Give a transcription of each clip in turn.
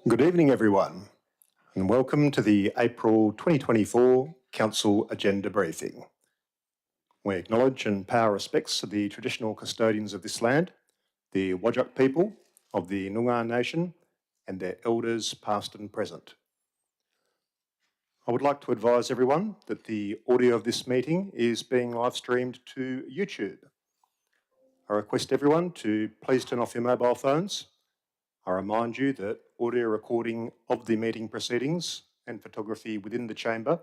Good evening, everyone, and welcome to the April 2024 Council Agenda Briefing. We acknowledge and pay our respects to the traditional custodians of this land, the Whadjuk people of the Noongar Nation, and their elders past and present. I would like to advise everyone that the audio of this meeting is being live streamed to YouTube. I request everyone to please turn off your mobile phones. I remind you that audio recording of the meeting proceedings and photography within the chamber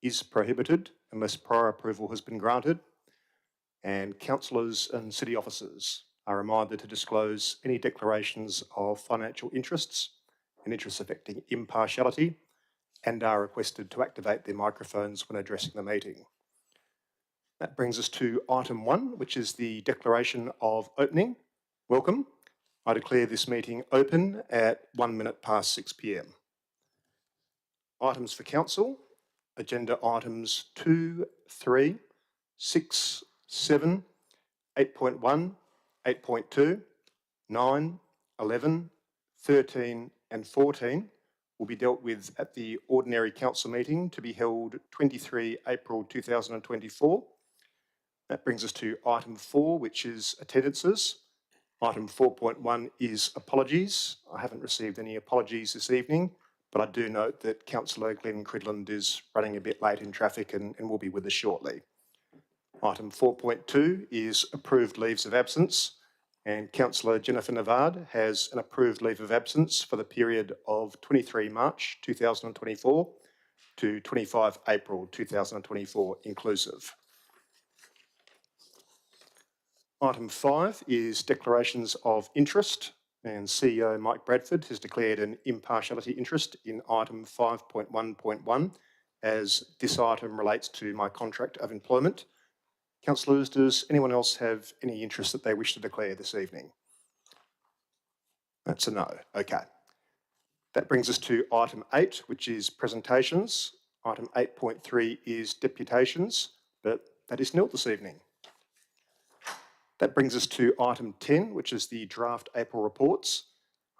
is prohibited unless prior approval has been granted, and councillors and city officers are reminded to disclose any declarations of financial interests and interests affecting impartiality, and are requested to activate their microphones when addressing the meeting. That brings us to item 1, which is the declaration of opening. Welcome. I declare this meeting open at 1 minute past 6 p.m. Items for council, agenda items 2, 3, 6, 7, 8.1, 8.2, 9, 11, 13 and 14 will be dealt with at the ordinary council meeting to be held 23 April 2024. That brings us to item 4, which is attendances. Item 4.1 is apologies. I haven't received any apologies this evening, but I do note that Councillor Glenn Cridland is running a bit late in traffic and will be with us shortly. Item 4.2 is approved leaves of absence, and Councillor Jennifer Navard has an approved leave of absence for the period of 23 March 2024 to 25 April 2024 inclusive. Item 5 is declarations of interest, and CEO Mike Bradford has declared an impartiality interest in item 5.1.1 as this item relates to my contract of employment. Councillors, does anyone else have any interest that they wish to declare this evening? That's a no. Okay. That brings us to item 8, which is presentations. Item 8.3 is deputations, but that is nil this evening. That brings us to item 10, which is the draft April reports.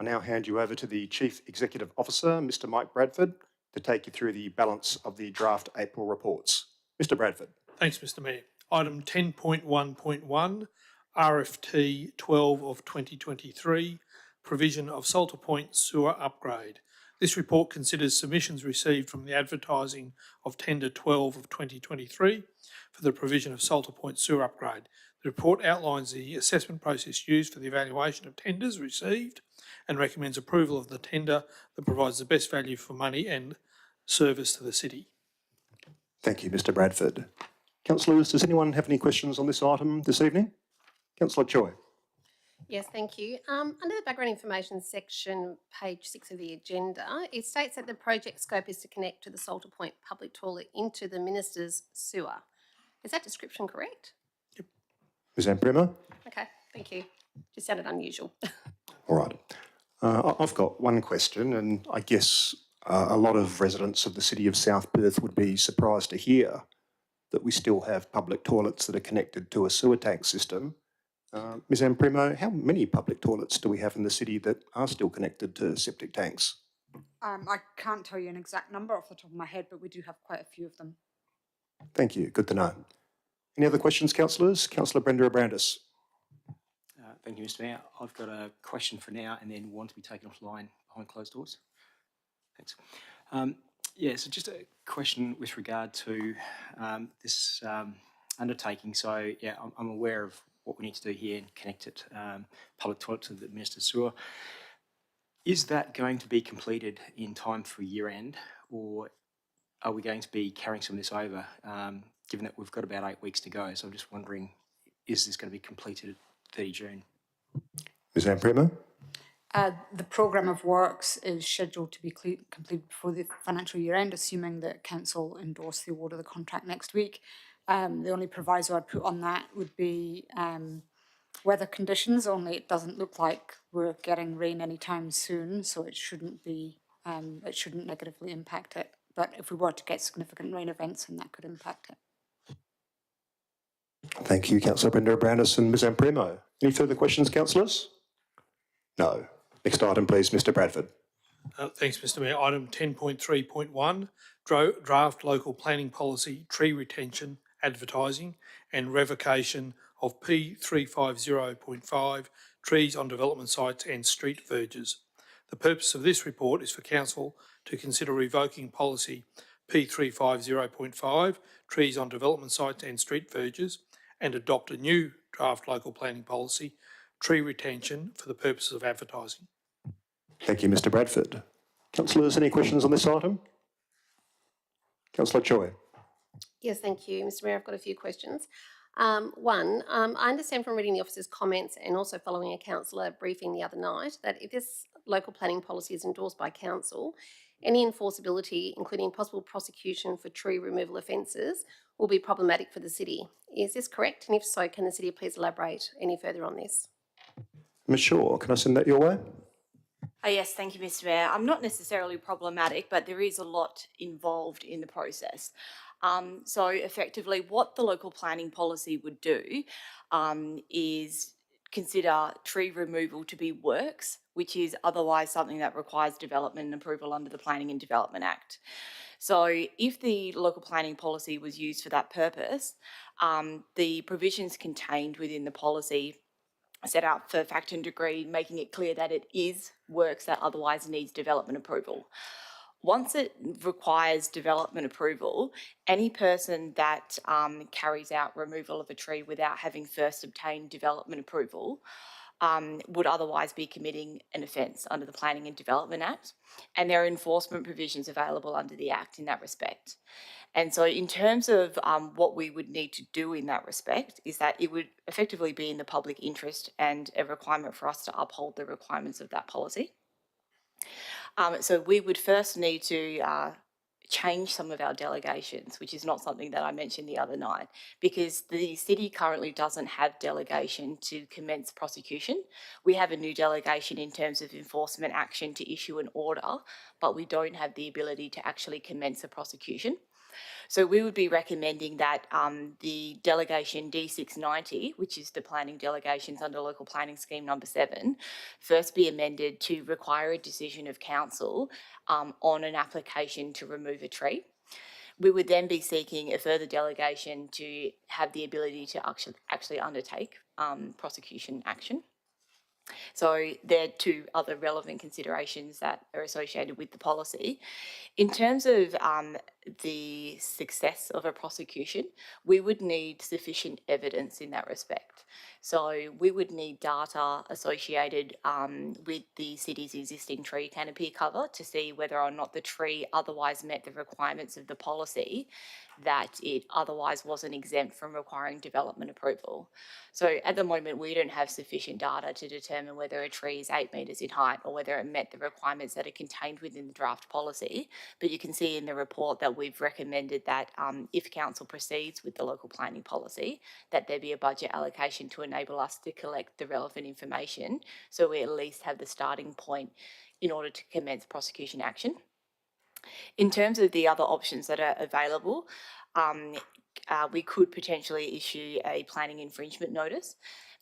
I now hand you over to the Chief Executive Officer, Mr. Mike Bradford, to take you through the balance of the draft April reports. Mr. Bradford. Thanks, Mr. Mayor. Item 10.1.1, RFT 12 of 2023, provision of Salter Point sewer upgrade. This report considers submissions received from the advertising of tender 12 of 2023 for the provision of Salter Point sewer upgrade. The report outlines the assessment process used for the evaluation of tenders received and recommends approval of the tender that provides the best value for money and service to the city. Thank you, Mr. Bradford. Councillors, does anyone have any questions on this item this evening? Councillor Choi. Yes, thank you. Under the background information section, page 6 of the agenda, it states that the project scope is to connect to the Salter Point public toilet into the Minister's sewer. Is that description correct? Yep. Ms. Amprema? Okay, thank you. Just sounded unusual. All right. I've got one question, and I guess a lot of residents of the city of South Perth would be surprised to hear that we still have public toilets that are connected to a sewer tank system. Ms. Ampremo, how many public toilets do we have in the city that are still connected to septic tanks? I can't tell you an exact number off the top of my head, but we do have quite a few of them. Thank you. Good to know. Any other questions, councillors? Councillor Brenda Abrandis. Thank you, Mr. Mayor. I've got a question for now and then one to be taken offline behind closed doors. Thanks. So just a question with regard to this undertaking. So, yeah, I'm aware of what we need to do here and connect it, public toilet to the Minister's sewer. Is that going to be completed in time for year end, or are we going to be carrying some of this over, given that we've got about 8 weeks to go? So I'm just wondering, is this going to be completed at 30 June? Ms. Ampremo? The programme of works is scheduled to be completed before the financial year end, assuming that Council endorse the award of the contract next week. The only proviso I'd put on that would be weather conditions, only it doesn't look like we're getting rain anytime soon, so it shouldn't be, it shouldn't negatively impact it. But if we were to get significant rain events, then that could impact it. Thank you, Councillor Brenda Abrandis and Ms. Ampremo. Any further questions, councillors? No. Next item, please, Mr. Bradford. Thanks, Mr Mayor. Item 10.3.1, draft local planning policy, tree retention, advertising and revocation of P350.5, trees on development sites and street verges. The purpose of this report is for Council to consider revoking policy P350.5, trees on development sites and street verges, and adopt a new draft local planning policy, tree retention, for the purposes of advertising. Thank you, Mr Bradford. Councillors, any questions on this item? Councillor Choi. Yes, thank you, Mr Mayor. I've got a few questions. One, I understand from reading the officer's comments and also following a councillor briefing the other night that if this local planning policy is endorsed by council, any enforceability, including possible prosecution for tree removal offences, will be problematic for the city. Is this correct? And if so, can the city please elaborate any further on this? Ms Shaw, can I send that your way? Yes, thank you, Mr. Mayor. I'm not necessarily problematic, but there is a lot involved in the process. So effectively, what the local planning policy would do is consider tree removal to be works, which is otherwise something that requires development and approval under the Planning and Development Act. So if the local planning policy was used for that purpose, the provisions contained within the policy set out for fact and degree, making it clear that it is works that otherwise needs development approval. Once it requires development approval, any person that carries out removal of a tree without having first obtained development approval would otherwise be committing an offence under the Planning and Development Act, and there are enforcement provisions available under the Act in that respect. And so in terms of what we would need to do in that respect is that it would effectively be in the public interest and a requirement for us to uphold the requirements of that policy. So we would first need to change some of our delegations, which is not something that I mentioned the other night, because the city currently doesn't have delegation to commence prosecution. We have a new delegation in terms of enforcement action to issue an order, but we don't have the ability to actually commence a prosecution. So we would be recommending that the delegation D690, which is the planning delegations under local planning scheme number 7, first be amended to require a decision of council on an application to remove a tree. We would then be seeking a further delegation to have the ability to actually undertake prosecution action. So there are two other relevant considerations that are associated with the policy. In terms of the success of a prosecution, we would need sufficient evidence in that respect. So we would need data associated with the city's existing tree canopy cover to see whether or not the tree otherwise met the requirements of the policy, that it otherwise wasn't exempt from requiring development approval. So at the moment, we don't have sufficient data to determine whether a tree is 8 metres in height or whether it met the requirements that are contained within the draft policy. But you can see in the report that we've recommended that if council proceeds with the local planning policy, that there be a budget allocation to enable us to collect the relevant information, so we at least have the starting point in order to commence prosecution action. In terms of the other options that are available, we could potentially issue a planning infringement notice.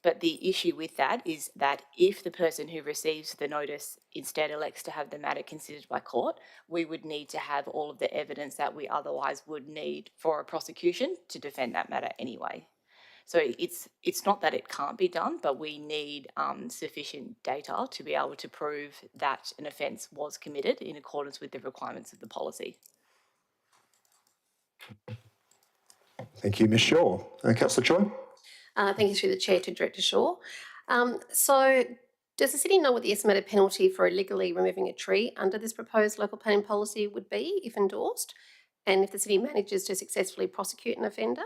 But the issue with that is that if the person who receives the notice instead elects to have the matter considered by court, we would need to have all of the evidence that we otherwise would need for a prosecution to defend that matter anyway. So it's not that it can't be done, but we need sufficient data to be able to prove that an offence was committed in accordance with the requirements of the policy. Thank you, Ms Shaw. Councillor Choi. Thank you through the chair to Director Shaw. So does the city know what the estimated penalty for illegally removing a tree under this proposed local planning policy would be if endorsed, and if the city manages to successfully prosecute an offender?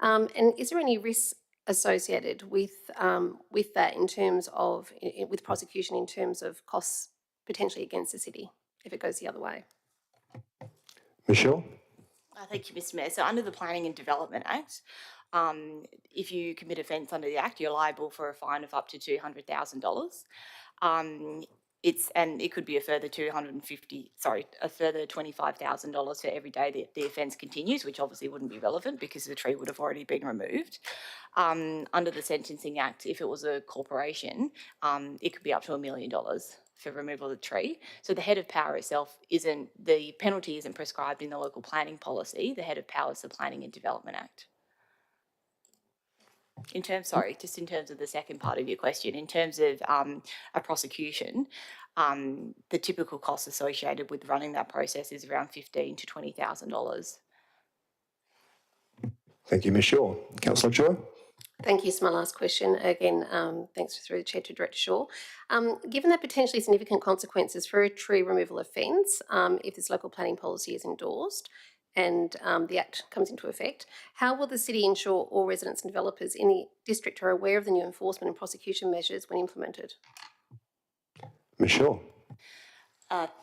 And is there any risk associated with that in terms of, with prosecution in terms of costs potentially against the city if it goes the other way? Michelle. Thank you, Mr. Mayor. So under the Planning and Development Act, if you commit offence under the Act, you're liable for a fine of up to $200,000. And it could be a further $25,000 for every day that the offence continues, which obviously wouldn't be relevant because the tree would have already been removed. Under the Sentencing Act, if it was a corporation, it could be up to $1 million for removal of the tree. So the head of power itself the penalty isn't prescribed in the local planning policy. The head of power is the Planning and Development Act. Just in terms of the second part of your question, in terms of a prosecution, the typical costs associated with running that process is around $15,000 to $20,000. Thank you, Ms Shaw. Councillor Choi. Thank you. So my last question, again, thanks through the Chair to Director Shaw. Given the potentially significant consequences for a tree removal offence, if this local planning policy is endorsed and the Act comes into effect, how will the City ensure all residents and developers in the district are aware of the new enforcement and prosecution measures when implemented? Ms Shaw.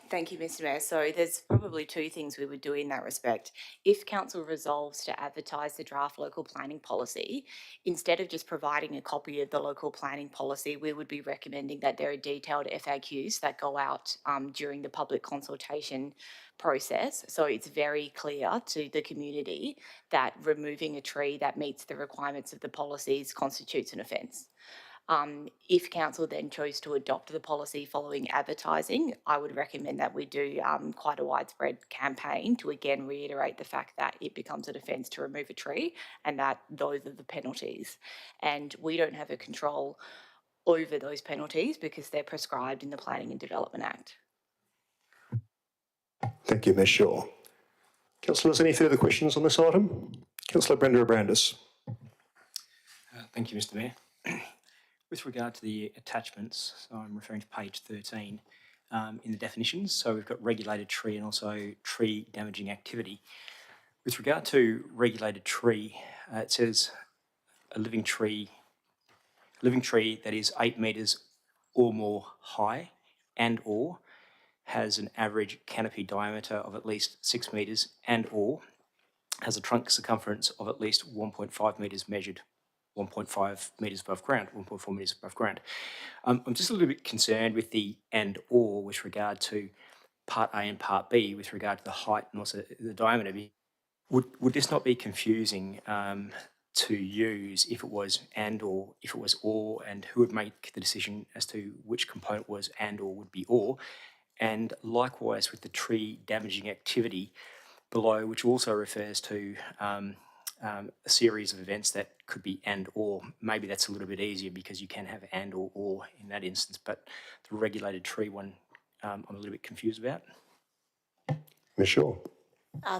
Thank you, Mr Mayor. So there's probably two things we would do in that respect. If council resolves to advertise the draft local planning policy, instead of just providing a copy of the local planning policy, we would be recommending that there are detailed FAQs that go out during the public consultation process. So it's very clear to the community that removing a tree that meets the requirements of the policies constitutes an offence. If council then chose to adopt the policy following advertising, I would recommend that we do quite a widespread campaign to again reiterate the fact that it becomes an offence to remove a tree and that those are the penalties. And we don't have a control over those penalties because they're prescribed in the Planning and Development Act. Thank you, Ms Shaw. Councillors, any further questions on this item? Councillor Brenda Abrandis. Thank you, Mr Mayor. With regard to the attachments, so I'm referring to page 13 in the definitions. So we've got regulated tree and also tree damaging activity. With regard to regulated tree, it says a living tree that is 8 metres or more high and or has an average canopy diameter of at least 6 metres and or has a trunk circumference of at least 1.5 metres measured, 1.5 metres above ground, 1.4 metres above ground. I'm just a little bit concerned with the and or with regard to part A and part B with regard to the height and also the diameter. Would this not be confusing to use if it was and or, if it was or, and who would make the decision as to which component was and or would be or? And likewise with the tree damaging activity below, which also refers to a series of events that could be and or. Maybe that's a little bit easier because you can have and or in that instance, but the regulated tree one I'm a little bit confused about. Ms Shaw.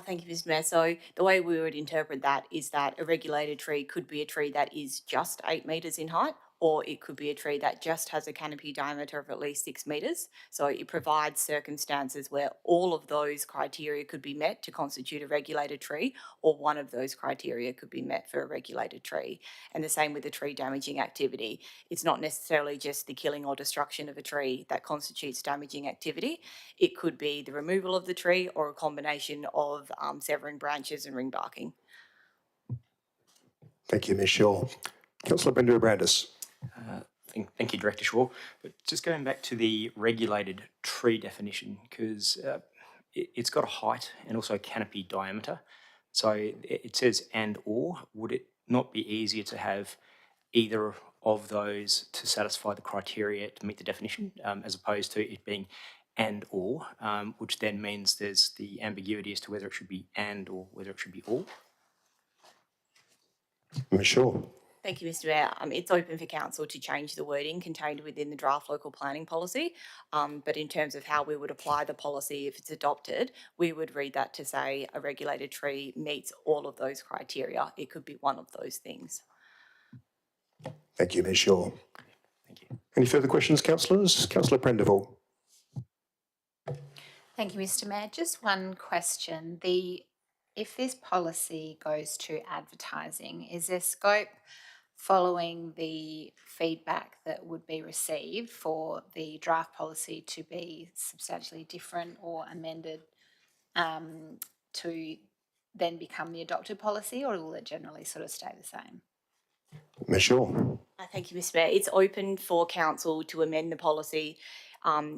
Thank you, Mr Mayor. So the way we would interpret that is that a regulated tree could be a tree that is just 8 metres in height, or it could be a tree that just has a canopy diameter of at least 6 metres. So it provides circumstances where all of those criteria could be met to constitute a regulated tree, or one of those criteria could be met for a regulated tree. And the same with the tree damaging activity. It's not necessarily just the killing or destruction of a tree that constitutes damaging activity. It could be the removal of the tree or a combination of severing branches and ring barking. Thank you, Ms Shaw. Councillor Brenda Abrandis. Thank you, Director Shaw. But just going back to the regulated tree definition, because it's got a height and also a canopy diameter. So it says and or. Would it not be easier to have either of those to satisfy the criteria to meet the definition, as opposed to it being and or, which then means there's the ambiguity as to whether it should be and or whether it should be or? Ms Shaw. Thank you, Mr Mayor. It's open for council to change the wording contained within the draft local planning policy, but in terms of how we would apply the policy if it's adopted, we would read that to say a regulated tree meets all of those criteria. It could be one of those things. Thank you, Ms Shaw. Thank you. Any further questions, councillors? Councillor Prendeville. Thank you, Mr Mayor. Just one question. If this policy goes to advertising, is there scope following the feedback that would be received for the draft policy to be substantially different or amended to then become the adopted policy, or will it generally sort of stay the same? Ms Shaw. Thank you, Mr Mayor. It's open for council to amend the policy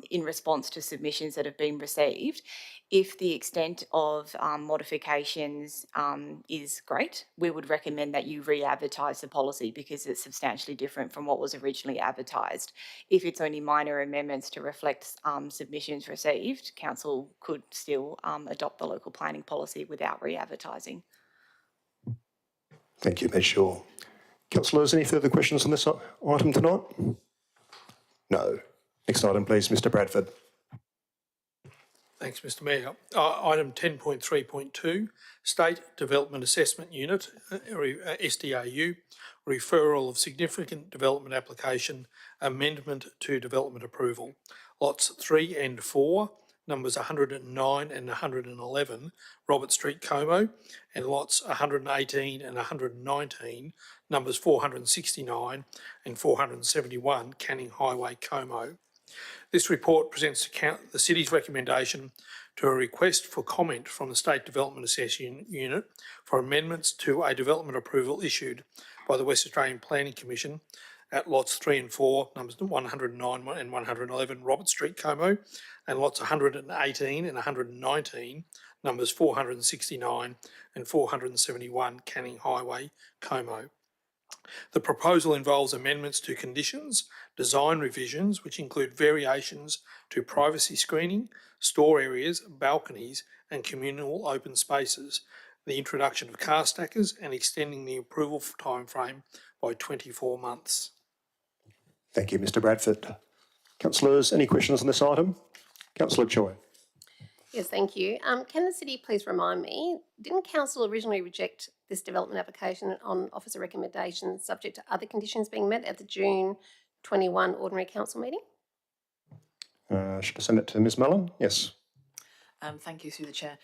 in response to submissions that have been received. If the extent of modifications is great, we would recommend that you re-advertise the policy because it's substantially different from what was originally advertised. If it's only minor amendments to reflect submissions received, council could still adopt the local planning policy without re-advertising. Thank you, Ms Shaw. Councillors, any further questions on this item tonight? No. Next item, please, Mr Bradford. Thanks, Mr Mayor. Item 10.3.2, State Development Assessment Unit, SDAU, referral of significant development application, amendment to development approval. Lots 3 and 4, numbers 109 and 111, Robert Street, Como, and lots 118 and 119, numbers 469 and 471, Canning Highway, Como. This report presents the City's recommendation to a request for comment from the State Development Assessment Unit for amendments to a development approval issued by the West Australian Planning Commission at lots 3 and 4, numbers 109 and 111, Robert Street, Como, and lots 118 and 119, numbers 469 and 471, Canning Highway, Como. The proposal involves amendments to conditions, design revisions, which include variations to privacy screening, store areas, balconies and communal open spaces, the introduction of car stackers and extending the approval timeframe by 24 months. Thank you, Mr Bradford. Councillors, any questions on this item? Councillor Choi. Yes, thank you. Can the City please remind me, didn't Council originally reject this development application on officer recommendation subject to other conditions being met at the June 21 Ordinary Council meeting? Should I send it to Ms Mullen? Yes. Thank you, through the chair.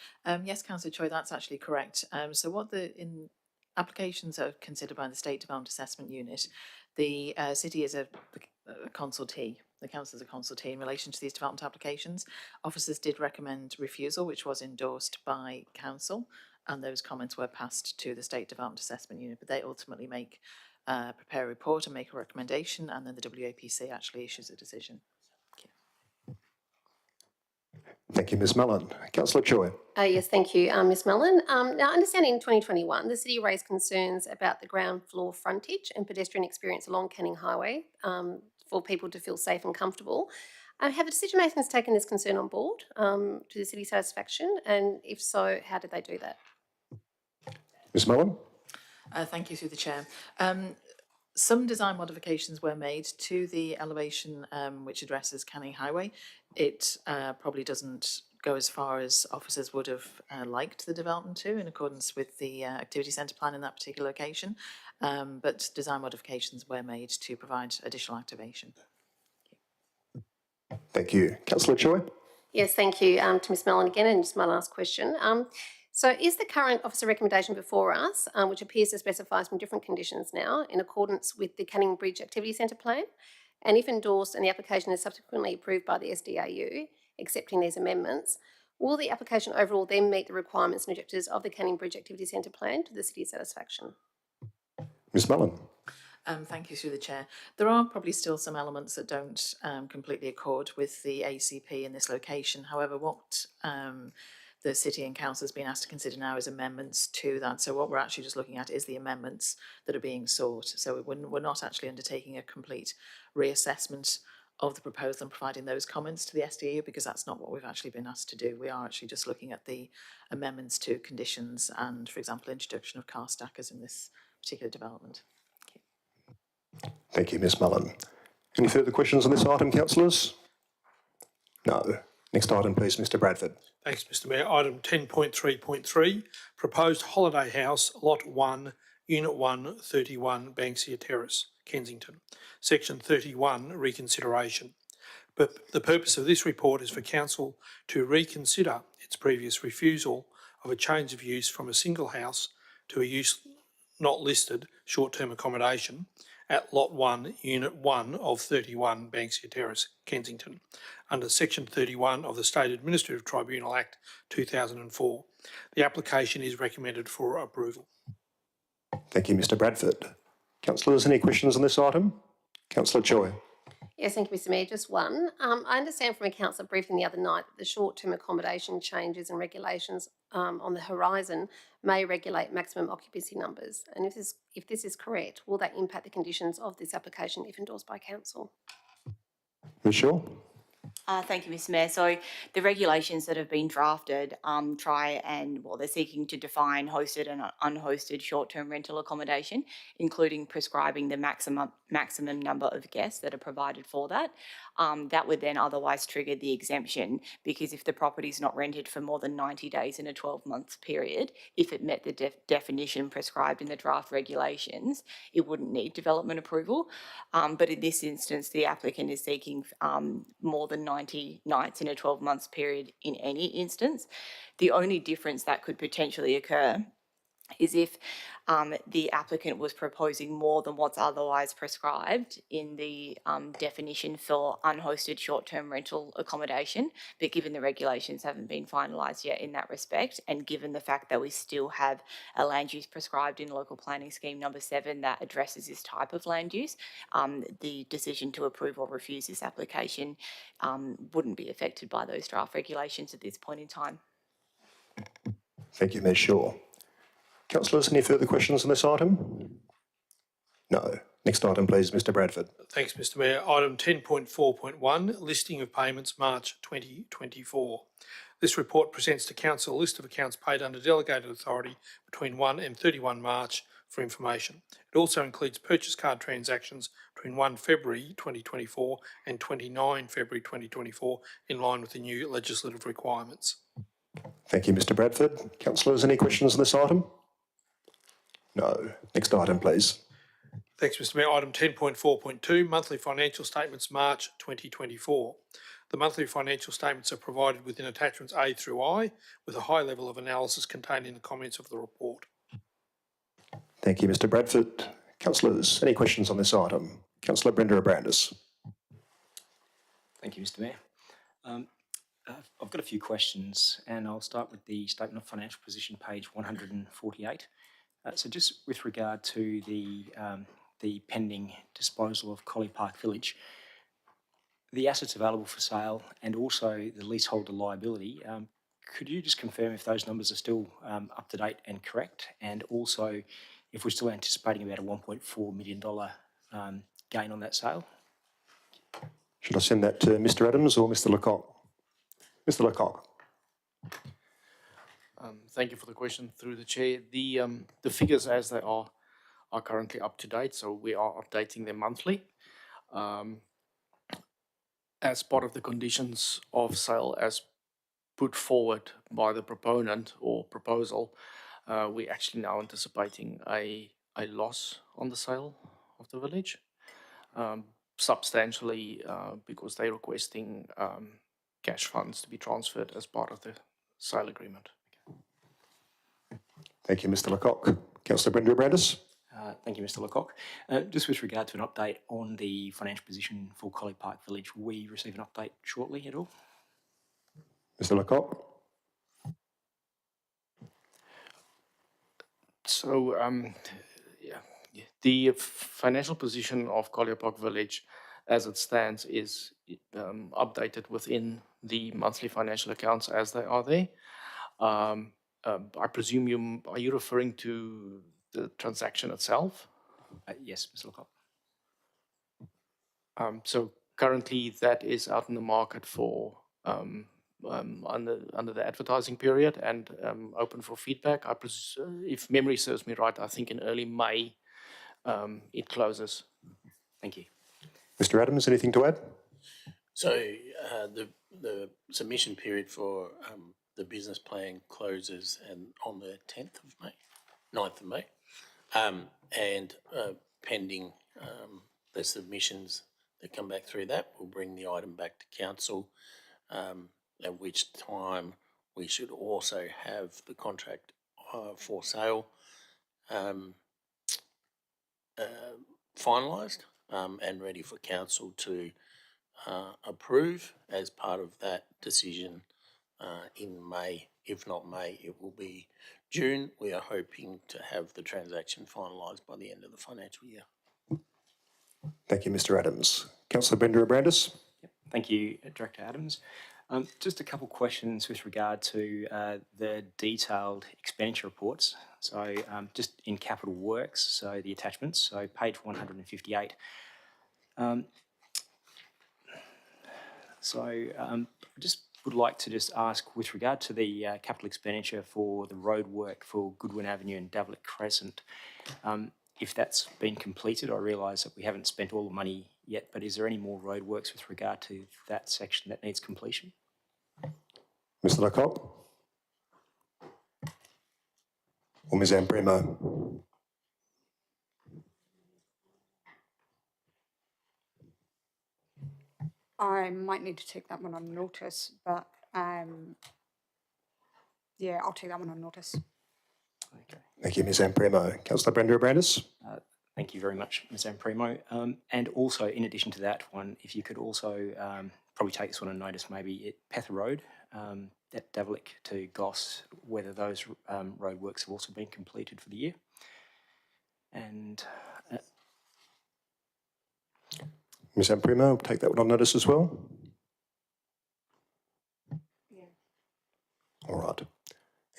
Yes, Councillor Choi, that's actually correct. So what in applications are considered by the State Development Assessment Unit, the City is a consultee. The council is a consultee in relation to these development applications. Officers did recommend refusal, which was endorsed by council, and those comments were passed to the State Development Assessment Unit, but they ultimately prepare a report and make a recommendation, and then the WAPC actually issues a decision. Thank you, Ms Mullen. Councillor Choi. Yes, thank you, Ms Mullen. Now, understanding in 2021, the City raised concerns about the ground floor frontage and pedestrian experience along Canning Highway for people to feel safe and comfortable. Have the decision makers taken this concern on board to the City's satisfaction? And if so, how did they do that? Ms Mullen. Thank you, through the chair. Some design modifications were made to the elevation which addresses Canning Highway. It probably doesn't go as far as officers would have liked the development to, in accordance with the activity centre plan in that particular location, but design modifications were made to provide additional activation. Thank you. Councillor Choi. Yes, thank you to Ms Mullen again, and just my last question. So is the current officer recommendation before us, which appears to specify some different conditions now, in accordance with the Canning Bridge Activity Centre Plan? And if endorsed and the application is subsequently approved by the SDAU, accepting these amendments, will the application overall then meet the requirements and objectives of the Canning Bridge Activity Centre Plan to the City's satisfaction? Ms Mullen. Thank you, through the chair. There are probably still some elements that don't completely accord with the ACP in this location. However, what the City and Council has been asked to consider now is amendments to that. So what we're actually just looking at is the amendments that are being sought. So we're not actually undertaking a complete reassessment of the proposal and providing those comments to the SDAU, because that's not what we've actually been asked to do. We are actually just looking at the amendments to conditions and, for example, introduction of car stackers in this particular development. Thank you, Ms Mullen. Any further questions on this item, councillors? No. Next item, please, Mr Bradford. Thanks, Mr Mayor. Item 10.3.3, proposed holiday house, Lot 1, Unit 1, 31, Banksia Terrace, Kensington. Section 31, reconsideration. But the purpose of this report is for Council to reconsider its previous refusal of a change of use from a single house to a use not listed short-term accommodation at Lot 1, Unit 1 of 31 Banksia Terrace, Kensington, under Section 31 of the State Administrative Tribunal Act 2004. The application is recommended for approval. Thank you, Mr Bradford. Councillors, any questions on this item? Councillor Choi. Yes, thank you, Mr Mayor. Just one. I understand from a councillor briefing the other night that the short-term accommodation changes and regulations on the horizon may regulate maximum occupancy numbers. And if this is correct, will that impact the conditions of this application if endorsed by council? Ms Shaw? Thank you, Mr Mayor. So the regulations that have been drafted they're seeking to define hosted and unhosted short-term rental accommodation, including prescribing the maximum number of guests that are provided for that. That would then otherwise trigger the exemption, because if the property is not rented for more than 90 days in a 12-month period, if it met the definition prescribed in the draft regulations, it wouldn't need development approval. But in this instance, the applicant is seeking more than 90 nights in a 12-month period in any instance. The only difference that could potentially occur is if the applicant was proposing more than what's otherwise prescribed in the definition for unhosted short-term rental accommodation. But given the regulations haven't been finalised yet in that respect, and given the fact that we still have a land use prescribed in local planning scheme number 7 that addresses this type of land use, the decision to approve or refuse this application wouldn't be affected by those draft regulations at this point in time. Thank you, Ms Shaw. Councillors, any further questions on this item? No. Next item, please, Mr Bradford. Thanks, Mr Mayor. Item 10.4.1, listing of payments March 2024. This report presents to Council a list of accounts paid under delegated authority between 1 and 31 March for information. It also includes purchase card transactions between 1 February 2024 and 29 February 2024 in line with the new legislative requirements. Thank you, Mr Bradford. Councillors, any questions on this item? No. Next item, please. Thanks, Mr Mayor. Item 10.4.2, monthly financial statements March 2024. The monthly financial statements are provided within attachments A through I, with a high level of analysis contained in the comments of the report. Thank you, Mr Bradford. Councillors, any questions on this item? Councillor Brenda Abrandis. Thank you, Mr Mayor. I've got a few questions, and I'll start with the Statement of Financial Position, page 148. So just with regard to the pending disposal of Collie Park Village, the assets available for sale and also the leaseholder liability, could you just confirm if those numbers are still up to date and correct, and also if we're still anticipating about a $1.4 million gain on that sale? Should I send that to Mr Adams or Mr Lecoq? Mr Lecoq. Thank you for the question through the chair. The figures as they are currently up to date, so we are updating them monthly. As part of the conditions of sale as put forward by the proponent or proposal, we're actually now anticipating a loss on the sale of the village, substantially because they're requesting cash funds to be transferred as part of the sale agreement. Thank you, Mr Lecoq. Councillor Brenda Abrandis. Thank you, Mr Lecoq. Just with regard to an update on the financial position for Collie Park Village, will we receive an update shortly at all? Mr Lecoq. So, the financial position of Collie Park Village as it stands is updated within the monthly financial accounts as they are there. I presume are you referring to the transaction itself? Yes, Mr Lecoq. So currently that is out in the market for under the advertising period and open for feedback. If memory serves me right, I think in early May it closes. Thank you. Mr Adams, anything to add? So the submission period for the business plan closes on the 10th of May, 9th of May, and pending the submissions that come back through that, we'll bring the item back to council, at which time we should also have the contract for sale finalised and ready for council to approve as part of that decision in May. If not May, it will be June. We are hoping to have the transaction finalised by the end of the financial year. Thank you, Mr Adams. Councillor Brenda Abrandis. Thank you, Director Adams. Just a couple questions with regard to the detailed expenditure reports. So just in capital works, so the attachments, so page 158. I just would like to just ask with regard to the capital expenditure for the road work for Goodwin Avenue and Davlic Crescent, if that's been completed. I realise that we haven't spent all the money yet, but is there any more road works with regard to that section that needs completion? Mr Lecoq. Or Ms Ambremo. I might need to take that one on notice, but yeah, I'll take that one on notice. Okay. Thank you, Ms Ambremo. Councillor Brenda Abrandis. Thank you very much, Ms Amprimo. And also, in addition to that one, if you could also probably take this one on notice, maybe at Pether Road, at Davlic to Goss, whether those road works have also been completed for the year. And Ms Amprimo, take that one on notice as well. Yeah. All right.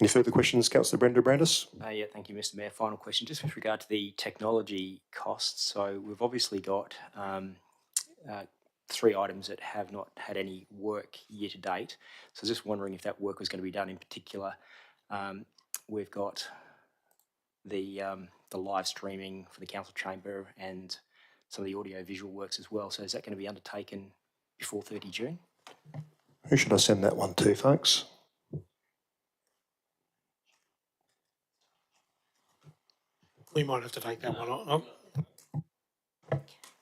Any further questions, Councillor Brenda Abrandis? yeah, thank you, Mr Mayor. Final question, just with regard to the technology costs. So we've obviously got 3 items that have not had any work year to date. So I was just wondering if that work was going to be done in particular. We've got the live streaming for the council chamber and some of the audio visual works as well. So is that going to be undertaken before 30 June? Who should I send that one to, folks? We might have to take that one on.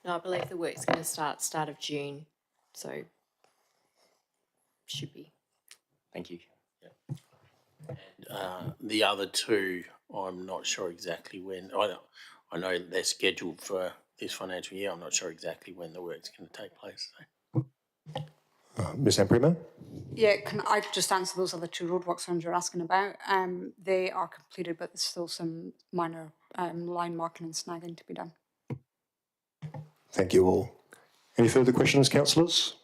No, I believe the work's going to start of June, so should be. Thank you. The other 2, I'm not sure exactly when. I know they're scheduled for this financial year. I'm not sure exactly when the work's going to take place. So. Ms Amprimo? Yeah, can I just answer those other 2 roadworks ones you're asking about? They are completed, but there's still some minor line marking and snagging to be done. Thank you all. Any further questions, councillors?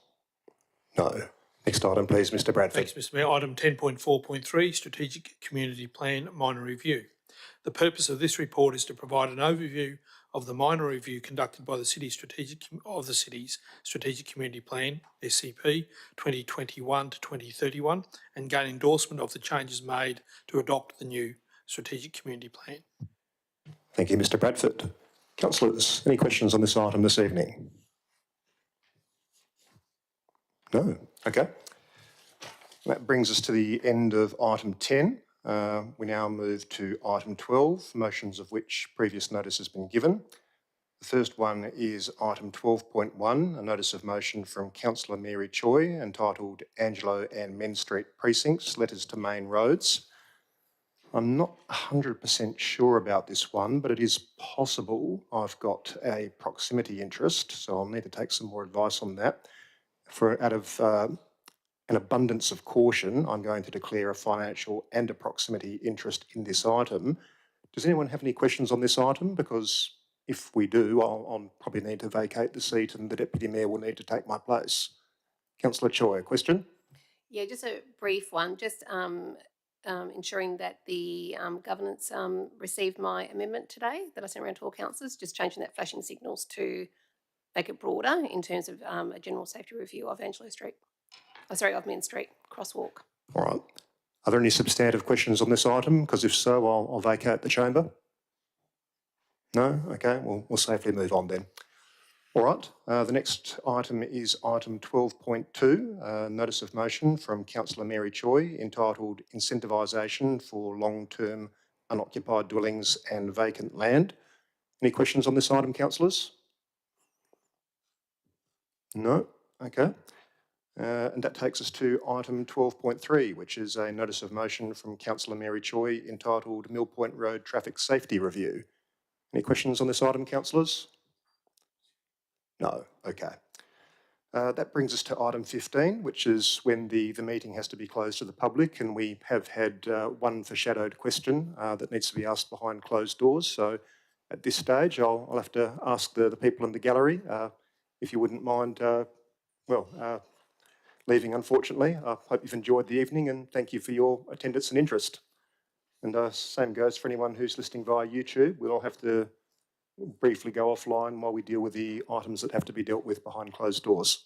No. Next item, please, Mr Bradford. Thanks, Mr Mayor. Item 10.4.3, Strategic Community Plan Minor Review. The purpose of this report is to provide an overview of the minor review conducted by the city's Strategic Community Plan, SCP, 2021 to 2031, and gain endorsement of the changes made to adopt the new Strategic Community Plan. Thank you, Mr Bradford. Councillors, any questions on this item this evening? No? Okay. That brings us to the end of item 10. We now move to item 12, motions of which previous notice has been given. The first one is item 12.1, a notice of motion from Councillor Mary Choi entitled Angelo and Men Street Precincts, Letters to Main Roads. I'm not 100% sure about this one, but it is possible I've got a proximity interest, so I'll need to take some more advice on that. Out of an abundance of caution, I'm going to declare a financial and a proximity interest in this item. Does anyone have any questions on this item? Because if we do, I'll probably need to vacate the seat and the Deputy Mayor will need to take my place. Councillor Choi, a question? Yeah, just a brief one. Just ensuring that the governance received my amendment today that I sent around to all councillors, just changing that flashing signals to make it broader in terms of a general safety review of Angelo Street. Of Men Street crosswalk. All right. Are there any substantive questions on this item? Because if so, I'll vacate the chamber. No? Okay, we'll safely move on then. All right. The next item is item 12.2, notice of motion from Councillor Mary Choi entitled Incentivisation for Long-Term Unoccupied Dwellings and Vacant Land. Any questions on this item, councillors? No? Okay. And that takes us to item 12.3, which is a notice of motion from Councillor Mary Choi entitled Mill Point Road Traffic Safety Review. Any questions on this item, councillors? No. Okay. That brings us to item 15, which is when the meeting has to be closed to the public, and we have had one foreshadowed question that needs to be asked behind closed doors. So at this stage, I'll have to ask the people in the gallery if you wouldn't mind, leaving, unfortunately. I hope you've enjoyed the evening and thank you for your attendance and interest. And same goes for anyone who's listening via YouTube. We'll all have to briefly go offline while we deal with the items that have to be dealt with behind closed doors.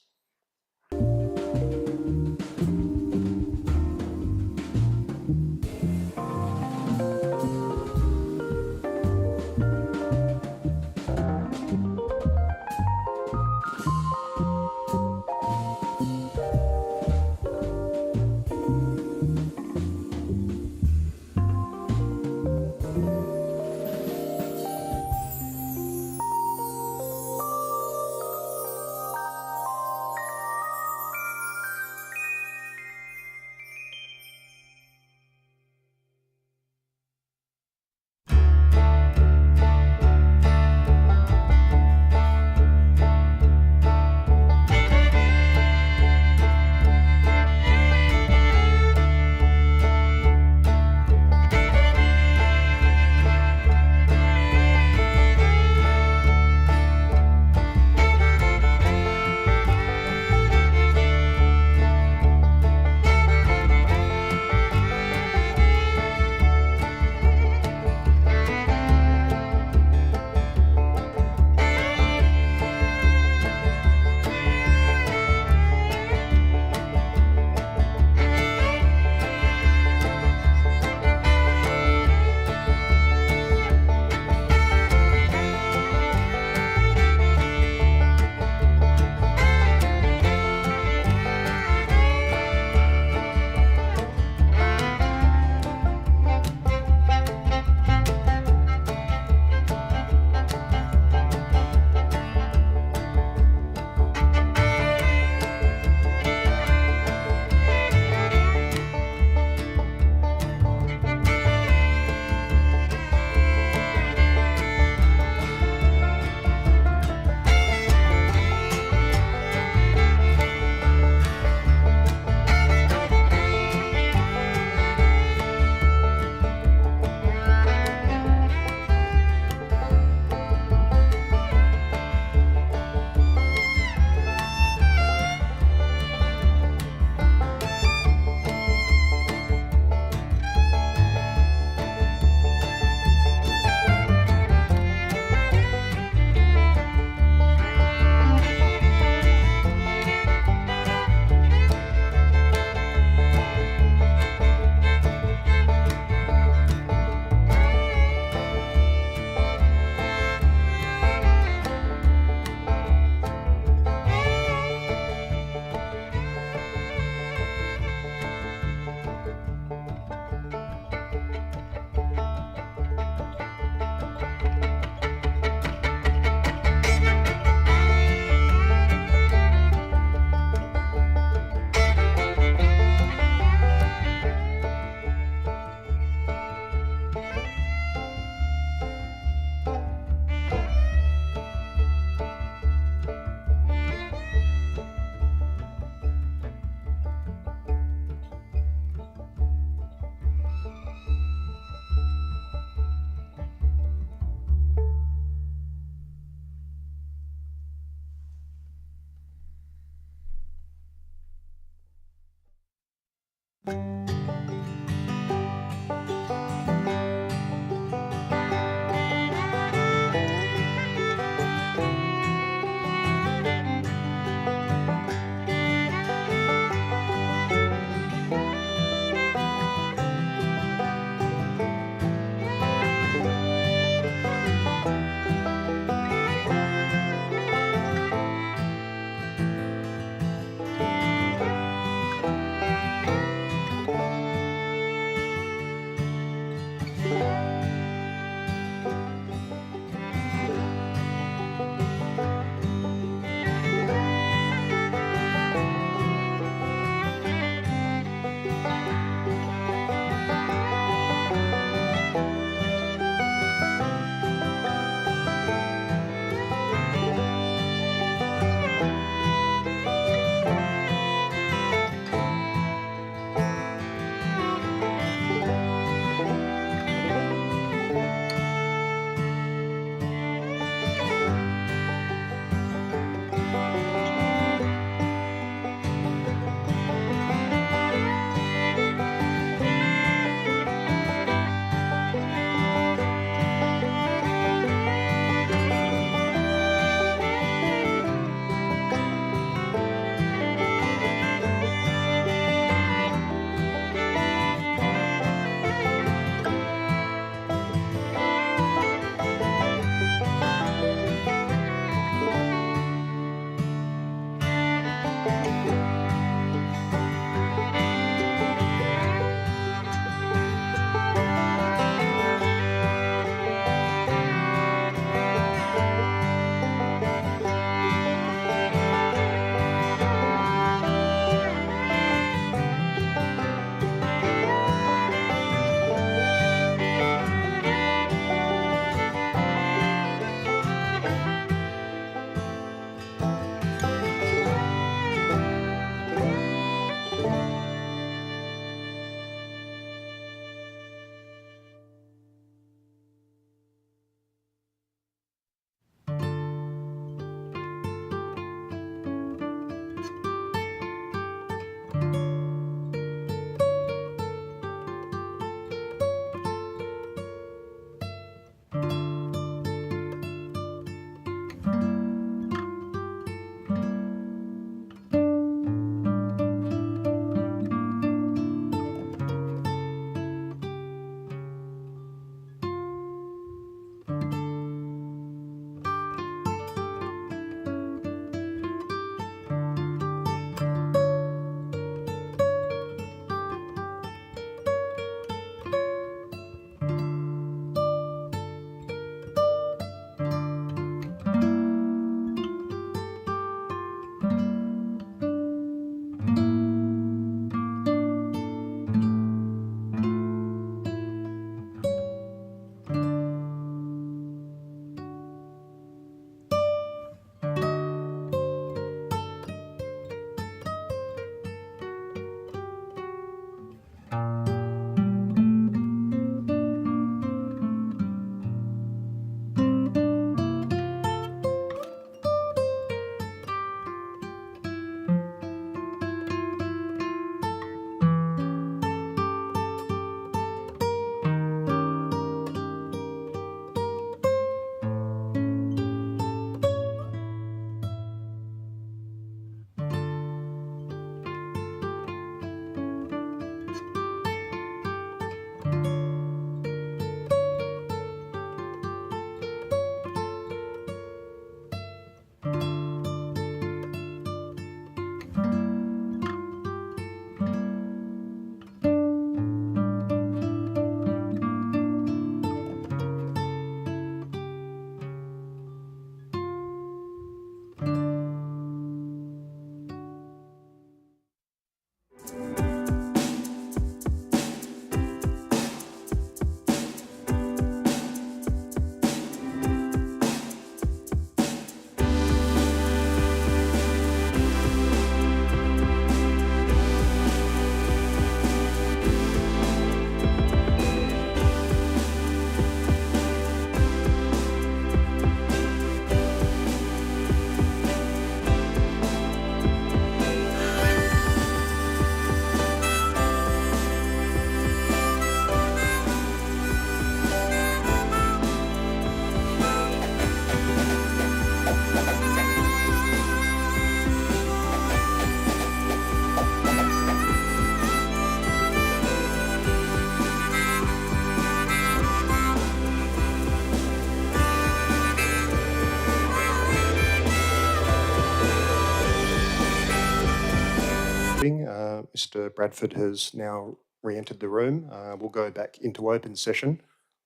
Mr. Bradford has now re-entered the room. We'll go back into open session.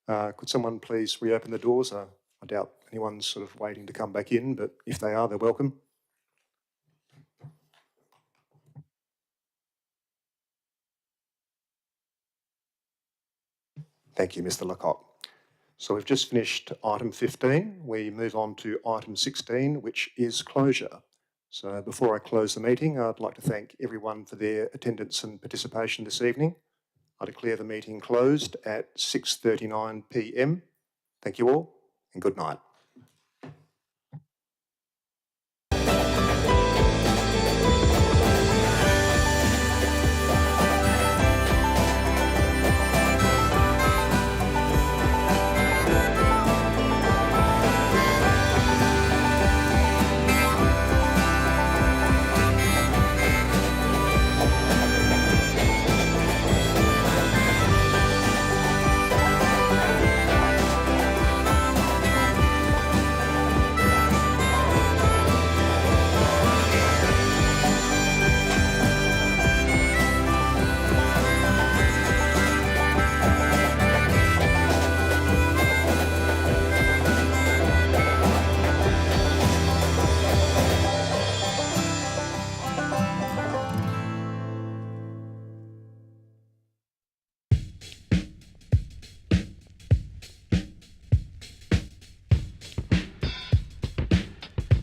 Could someone please reopen the doors? I doubt anyone's sort of waiting to come back in, but if they are, they're welcome. Thank you, Mr. Lecoq. So we've just finished item 15. We move on to item 16, which is closure. So before I close the meeting, I'd like to thank everyone for their attendance and participation this evening. I declare the meeting closed at 6:39 p.m. Thank you all and good night.